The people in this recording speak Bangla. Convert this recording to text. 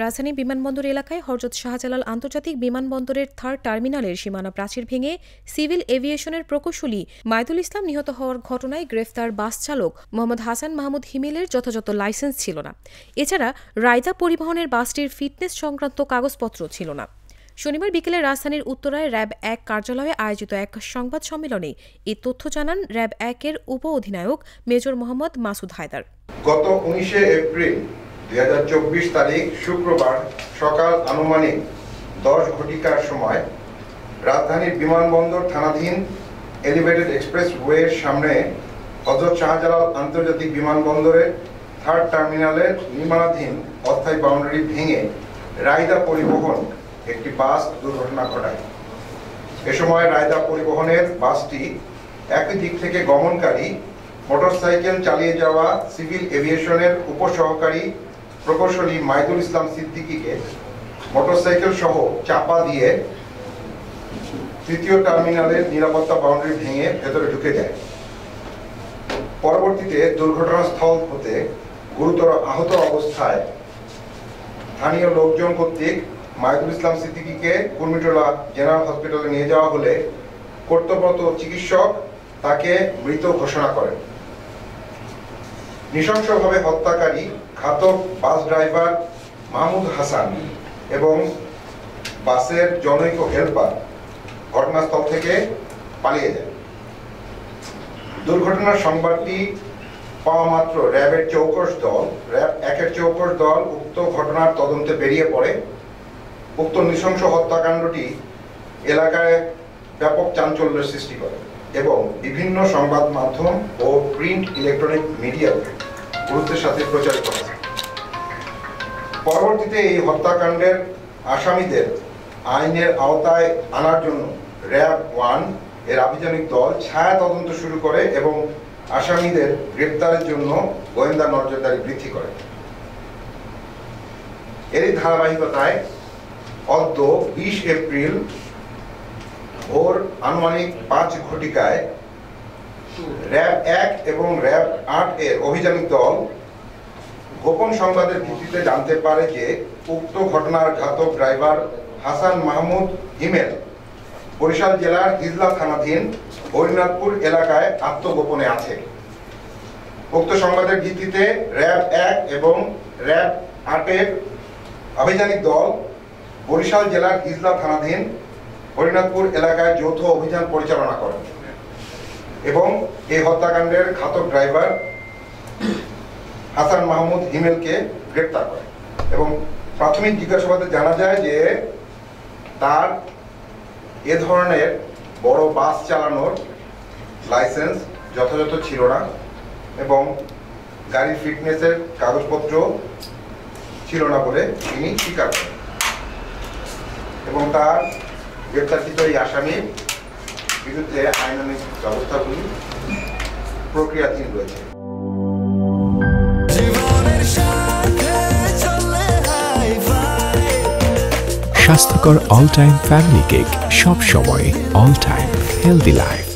রাজধানী বিমানবন্দর এলাকায় হযরত শাহজালাল আন্তর্জাতিক বিমানবন্দরের 3rd টার্মিনালের সীমানা প্রাচীর ভেঙে সিভিল এভিয়েশনের প্রকৌশলী মাইদুল ইসলাম নিহত হওয়ার ঘটনায় গ্রেফতার বাস চালক মোহাম্মদ হাসান মাহমুদ হিমেলের যথাযথ লাইসেন্স ছিল না। এছাড়া রায়দা পরিবহনের বাসটির ফিটনেস সংক্রান্ত কাগজপত্র ছিল না। শনিবার বিকেলে রাজধানীর উত্তরায় র্যাব 1 কার্যালয়ে আয়োজিত এক সংবাদ সম্মেলনে এই তথ্য জানান র্যাব 1-এর উপ অধিনায়ক মেজর মোহাম্মদ মাসুদ হায়দার। গত 19 এপ্রিল 2024 তারিখ শুক্রবার সকাল আনুমানিক 10 ঘটিকার সময় রাজধানীর বিমানবন্দর থানাধীন এলিভেটেড এক্সপ্রেসওয়ের সামনে হযরত শাহজালাল আন্তর্জাতিক বিমানবন্দরের 3rd টার্মিনালের নির্মাণাধীন অস্থায়ী বাউন্ডারি ভেঙে রায়দা পরিবহন একটি বাস দুর্ঘটনা ঘটায়। এ সময় রায়দা পরিবহনের বাসটি একই দিক থেকে গমনকারী মোটরসাইকেল চালিয়ে যাওয়া সিভিল এভিয়েশনের উপসহকারী প্রকৌশলী মাইদুল ইসলাম সিদ্দিকীকে মোটরসাইকেল সহ চাপা দিয়ে 3য় টার্মিনালের নিরাপত্তা বাউন্ডারি ভেঙে ভেতরে ঢুকে যায়। পরবর্তীতে দুর্ঘটনাস্থল হতে গুরুতর আহত অবস্থায় স্থানীয় লোকজন কর্তৃক মাইদুল ইসলাম সিদ্দিকীকে কুর্মিটোলা জেনারেল হসপিটালে নিয়ে যাওয়া হলে কর্তব্যরত চিকিৎসক তাকে মৃত ঘোষণা করেন। নৃশংসভাবে হত্যাকারী ঘাতক বাস ড্রাইভার মাহমুদ হাসান এবং বাসের জনৈক হেল্পার ঘটনাস্থল থেকে পালিয়ে যায়। দুর্ঘটনার সংবাদটি পাওয়া মাত্র র্যাবের চৌকস দল র্যাব 1-এর চৌকস দল উক্ত ঘটনার তদন্তে বেরিয়ে পড়ে। উক্ত নৃশংস হত্যাকাণ্ডটি এলাকায় ব্যাপক চাঞ্চল্যের সৃষ্টি করে এবং বিভিন্ন সংবাদ মাধ্যম ও প্রিন্ট ইলেকট্রনিক মিডিয়াতে গুরুত্বের সাথে প্রচারিত হয়। পরবর্তীতে এই হত্যাকাণ্ডের আসামিদের আইনের আওতায় আনার জন্য র্যাব 1 এর আভিযানিক দল ছায়া তদন্ত শুরু করে এবং আসামিদের গ্রেপ্তারের জন্য গোয়েন্দা নজরদারি বৃদ্ধি করে। এরই ধারাবাহিকতায় অদ্য 20 এপ্রিল ভোর আনুমানিক 5 ঘটিকায় র্যাব 1 এবং র্যাব 8 এর অভিযানিক দল গোপন সংবাদের ভিত্তিতে জানতে পারে যে উক্ত ঘটনার ঘাতক ড্রাইভার হাসান মাহমুদ হিমেল বরিশাল জেলার হিজলা থানাধীন হরিনাথপুর এলাকায় আত্মগোপনে আছে। উক্ত সংবাদের ভিত্তিতে র্যাব 1 এবং র্যাব 8 এর আভিযানিক দল বরিশাল জেলার হিজলা থানাধীন হরিনাথপুর এলাকায় যৌথ অভিযান পরিচালনা করেন এবং এই হত্যাকাণ্ডের ঘাতক ড্রাইভার হাসান মাহমুদ হিমেলকে গ্রেপ্তার করে এবং প্রাথমিক জিজ্ঞাসাবাদে জানা যায় যে তার এ ধরনের বড় বাস চালানোর লাইসেন্স যথাযথ ছিল না এবং গাড়ির ফিটনেসের কাগজপত্র ছিল না বলে তিনি স্বীকার করেন এবং তার গ্রেপ্তারকৃত এই আসামির বিরুদ্ধে আইনানুগ ব্যবস্থাগুলি প্রক্রিয়াধীন রয়েছে। স্বাস্থ্যকর অল টাইম ফ্যামিলি কেক, সব সময় অল টাইম হেলদি লাইফ।